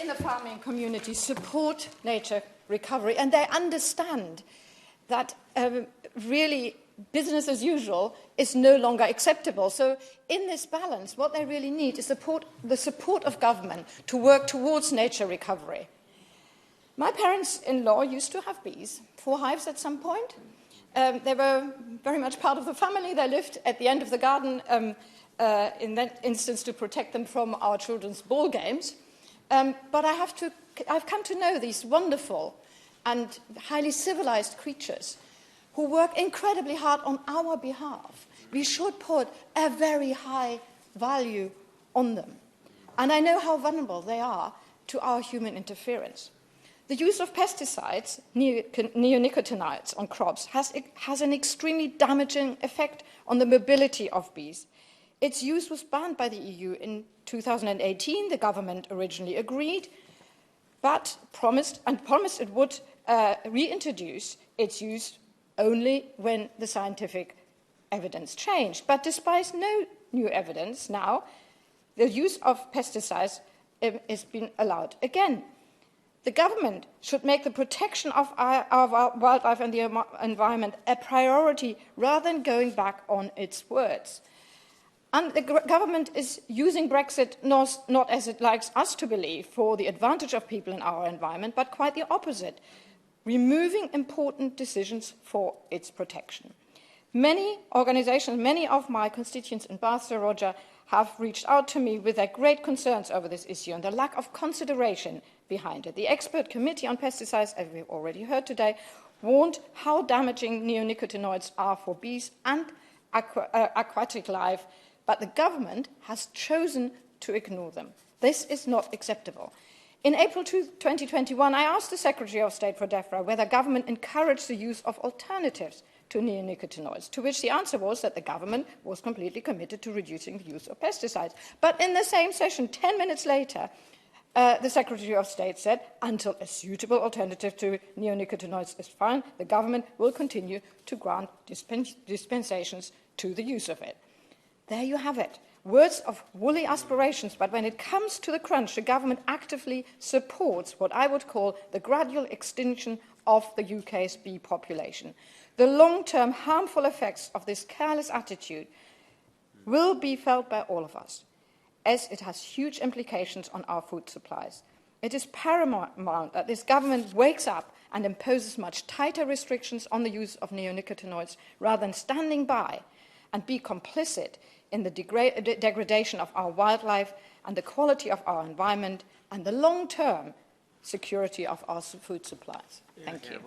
in the farming community support nature recovery, and they understand that really business as usual is no longer acceptable. So in this balance, what they really need is the support of government to work towards nature recovery. My parents-in-law used to have bees, 4 hives at some point. They were very much part of the family. They lived at the end of the garden, in that instance, to protect them from our children's ball games. But I've come to know these wonderful and highly civilized creatures who work incredibly hard on our behalf. We should put a very high value on them. And I know how vulnerable they are to our human interference. The use of pesticides, neonicotinoids, on crops has an extremely damaging effect on the mobility of bees. Its use was banned by the EU in 2018. The government originally agreed, but promised it would reintroduce its use only when the scientific evidence changed. But despite no new evidence now, the use of pesticides has been allowed again. The government should make the protection of our wildlife and the environment a priority rather than going back on its words. And the government is using Brexit not as it likes us to believe for the advantage of people in our environment, but quite the opposite, removing important decisions for its protection. Many organisations, many of my constituents in Bath, Sir Roger, have reached out to me with their great concerns over this issue and the lack of consideration behind it. The expert committee on pesticides, as we've already heard today, warned how damaging neonicotinoids are for bees and aquatic life, but the government has chosen to ignore them. This is not acceptable. In April 2021, I asked the Secretary of State for DEFRA whether government encouraged the use of alternatives to neonicotinoids, to which the answer was that the government was completely committed to reducing the use of pesticides. But in the same session, 10 minutes later, the Secretary of State said, until a suitable alternative to neonicotinoids is found, the government will continue to grant dispensations to the use of it. There you have it. Words of woolly aspirations, but when it comes to the crunch, the government actively supports what I would call the gradual extinction of the UK's bee population. The long-term harmful effects of this careless attitude will be felt by all of us, as it has huge implications on our food supplies. It is paramount that this government wakes up and imposes much tighter restrictions on the use of neonicotinoids rather than standing by and be complicit in the degradation of our wildlife and the quality of our environment and the long-term security of our food supplies. Thank you.